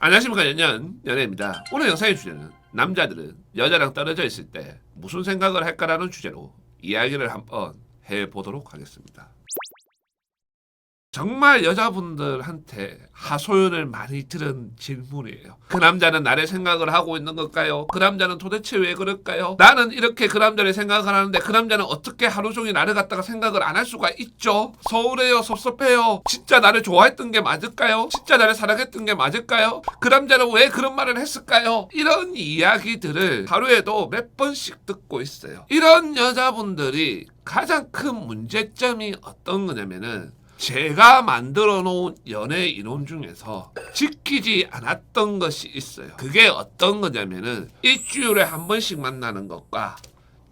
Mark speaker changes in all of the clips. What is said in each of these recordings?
Speaker 1: 안녕하십니까. 연예입니다. 오늘 영상의 주제는 남자들은 여자랑 떨어져 있을 때 무슨 생각을 할까라는 주제로 이야기를 한번 해보도록 하겠습니다. 정말 여자분들한테 하소연을 많이 들은 질문이에요. 그 남자는 나를 생각을 하고 있는 걸까요? 그 남자는 도대체 왜 그럴까요? 나는 이렇게 그 남자를 생각을 하는데 그 남자는 어떻게 하루 종일 나를 갖다가 생각을 안 할 수가 있죠? 서운해요. 섭섭해요. 진짜 나를 좋아했던 게 맞을까요? 진짜 나를 사랑했던 게 맞을까요? 그 남자는 왜 그런 말을 했을까요? 이런 이야기들을 하루에도 몇 번씩 듣고 있어요. 이런 여자분들이 가장 큰 문제점이 어떤 거냐면은 제가 만들어 놓은 연애 이론 중에서 지키지 않았던 것이 있어요. 그게 어떤 거냐면은 일주일에 한 번씩 만나는 것과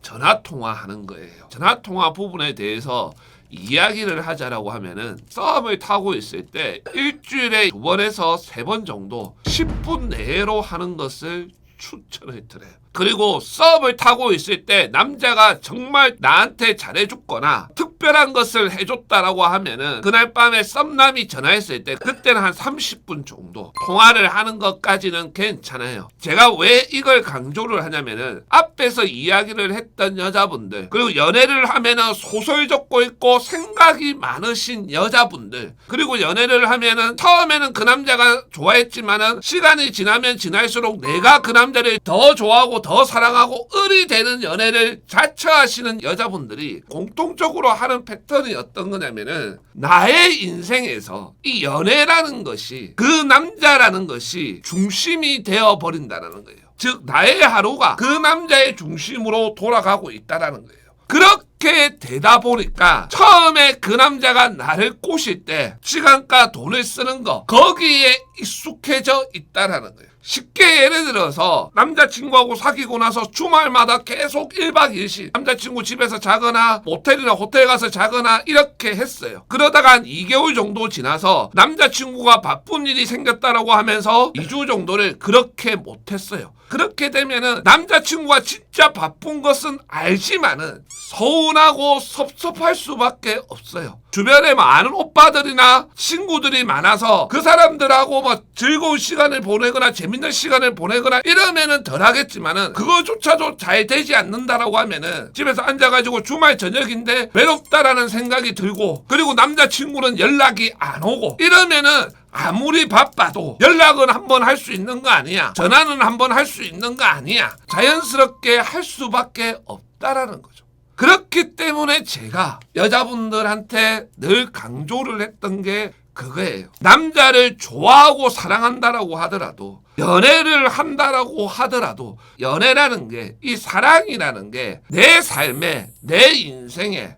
Speaker 1: 전화 통화하는 거예요. 전화 통화 부분에 대해서 이야기를 하자라고 하면은 썸을 타고 있을 때 일주일에 2번에서 3번 정도 10분 내로 하는 것을 추천을 드려요. 그리고 썸을 타고 있을 때 남자가 정말 나한테 잘해줬거나 특별한 것을 해줬다라고 하면은 그날 밤에 썸남이 전화했을 때 그때는 한 30분 정도 통화를 하는 것까지는 괜찮아요. 제가 왜 이걸 강조를 하냐면은 앞에서 이야기를 했던 여자분들, 그리고 연애를 하면은 소설 적고 있고 생각이 많으신 여자분들, 그리고 연애를 하면은 처음에는 그 남자가 좋아했지만은 시간이 지나면 지날수록 내가 그 남자를 더 좋아하고 더 사랑하고 을이 되는 연애를 자처하시는 여자분들이 공통적으로 하는 패턴이 어떤 거냐면은 나의 인생에서 이 연애라는 것이 그 남자라는 것이 중심이 되어 버린다는 거예요. 즉 나의 하루가 그 남자의 중심으로 돌아가고 있다라는 거예요. 그렇게 되다 보니까 처음에 그 남자가 나를 꼬실 때 시간과 돈을 쓰는 거 거기에 익숙해져 있다라는 거예요. 쉽게 예를 들어서 남자친구하고 사귀고 나서 주말마다 계속 1박 2일씩 남자친구 집에서 자거나 모텔이나 호텔 가서 자거나 이렇게 했어요. 그러다가 한 2개월 정도 지나서 남자친구가 바쁜 일이 생겼다라고 하면서 2주 정도를 그렇게 못했어요. 그렇게 되면은 남자친구가 진짜 바쁜 것은 알지만은 서운하고 섭섭할 수밖에 없어요. 주변에 많은 오빠들이나 친구들이 많아서 그 사람들하고 뭐 즐거운 시간을 보내거나 재밌는 시간을 보내거나 이러면은 덜 하겠지만은 그거조차도 잘 되지 않는다라고 하면은 집에서 앉아가지고 주말 저녁인데 외롭다라는 생각이 들고, 그리고 남자친구는 연락이 안 오고 이러면은 아무리 바빠도 연락은 한번 할 수 있는 거 아니야. 전화는 한번 할 수 있는 거 아니야. 자연스럽게 할 수밖에 없다라는 거죠. 그렇기 때문에 제가 여자분들한테 늘 강조를 했던 게 그거예요. 남자를 좋아하고 사랑한다라고 하더라도, 연애를 한다라고 하더라도 연애라는 게, 이 사랑이라는 게 내 삶에, 내 인생에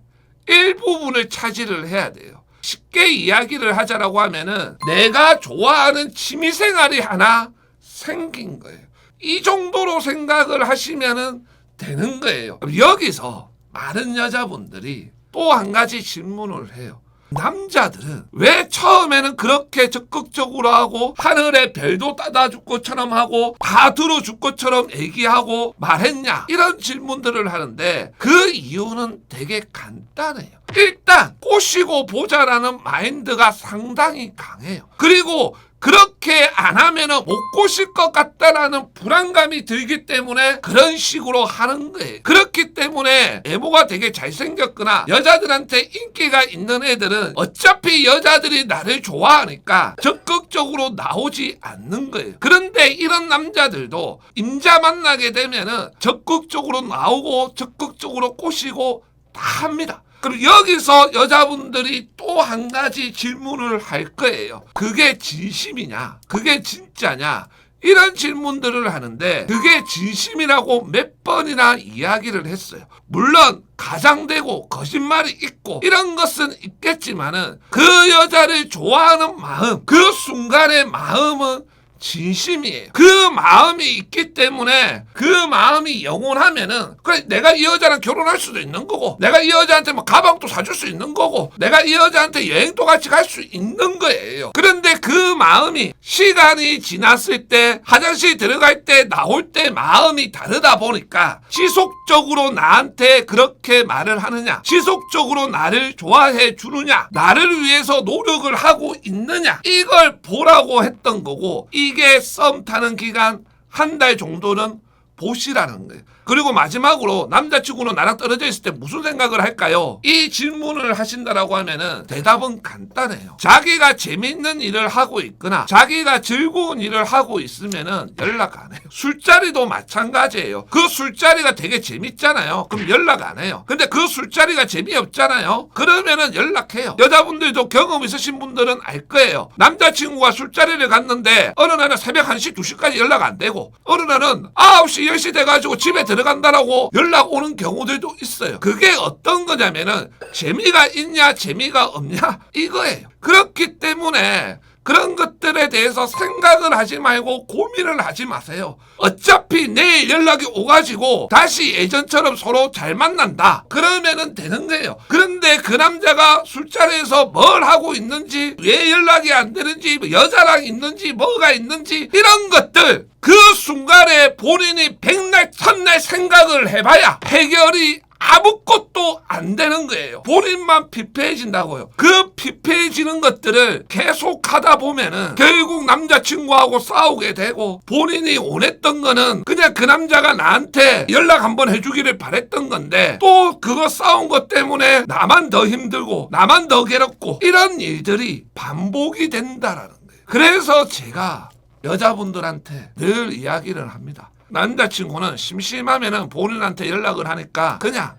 Speaker 1: 일부분을 차지를 해야 돼요. 쉽게 이야기를 하자라고 하면은 내가 좋아하는 취미생활이 하나 생긴 거예요. 이 정도로 생각을 하시면은 되는 거예요. 여기서 많은 여자분들이 또 한 가지 질문을 해요. 남자들은 왜 처음에는 그렇게 적극적으로 하고 하늘에 별도 따다 줄 것처럼 하고 다 들어줄 것처럼 얘기하고 말했냐, 이런 질문들을 하는데 그 이유는 되게 간단해요. 일단 꼬시고 보자라는 마인드가 상당히 강해요. 그리고 그렇게 안 하면은 못 꼬실 것 같다라는 불안감이 들기 때문에 그런 식으로 하는 거예요. 그렇기 때문에 외모가 되게 잘생겼거나 여자들한테 인기가 있는 애들은 어차피 여자들이 나를 좋아하니까 적극적으로 나오지 않는 거예요. 그런데 이런 남자들도 임자 만나게 되면은 적극적으로 나오고 적극적으로 꼬시고 다 합니다. 그리고 여기서 여자분들이 또 한 가지 질문을 할 거예요. 그게 진심이냐? 그게 진짜냐? 이런 질문들을 하는데 그게 진심이라고 몇 번이나 이야기를 했어요. 물론 가장되고 거짓말이 있고 이런 것은 있겠지만은 그 여자를 좋아하는 마음, 그 순간의 마음은 진심이에요. 그 마음이 있기 때문에 그 마음이 영원하면은 그래, 내가 이 여자랑 결혼할 수도 있는 거고, 내가 이 여자한테 뭐 가방도 사줄 수 있는 거고, 내가 이 여자한테 여행도 같이 갈 수 있는 거예요. 그런데 그 마음이 시간이 지났을 때, 화장실 들어갈 때, 나올 때 마음이 다르다 보니까 지속적으로 나한테 그렇게 말을 하느냐, 지속적으로 나를 좋아해 주느냐, 나를 위해서 노력을 하고 있느냐, 이걸 보라고 했던 거고, 이 이게 썸 타는 기간 한 달 정도는 보시라는 거예요. 그리고 마지막으로 남자친구는 나랑 떨어져 있을 때 무슨 생각을 할까요? 이 질문을 하신다라고 하면은 대답은 간단해요. 자기가 재밌는 일을 하고 있거나 자기가 즐거운 일을 하고 있으면은 연락 안 해요. 술자리도 마찬가지예요. 그 술자리가 되게 재밌잖아요. 그럼 연락 안 해요. 근데 그 술자리가 재미없잖아요. 그러면은 연락해요. 여자분들도 경험 있으신 분들은 알 거예요. 남자친구가 술자리를 갔는데 어느 날은 새벽 1시, 2시까지 연락 안 되고 어느 날은 9시, 10시 돼가지고 집에 들어간다라고 연락 오는 경우들도 있어요. 그게 어떤 거냐면은 재미가 있냐 재미가 없냐 이거예요. 그렇기 때문에 그런 것들에 대해서 생각을 하지 말고 고민을 하지 마세요. 어차피 내일 연락이 오가지고 다시 예전처럼 서로 잘 만난다. 그러면은 되는 거예요. 그런데 그 남자가 술자리에서 뭘 하고 있는지, 왜 연락이 안 되는지, 여자랑 있는지, 뭐가 있는지 이런 것들 그 순간에 본인이 백날 천날 생각을 해봐야 해결이 아무것도 안 되는 거예요. 본인만 피폐해진다고요. 그 피폐해지는 것들을 계속 하다 보면은 결국 남자친구하고 싸우게 되고 본인이 원했던 거는 그냥 그 남자가 나한테 연락 한번 해주기를 바랬던 건데 또 그거 싸운 것 때문에 나만 더 힘들고 나만 더 괴롭고 이런 일들이 반복이 된다라는 거예요. 그래서 제가 여자분들한테 늘 이야기를 합니다. 남자친구는 심심하면은 본인한테 연락을 하니까 그냥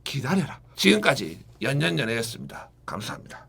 Speaker 1: 기다려라. 지금까지 연년연애였습니다. 감사합니다.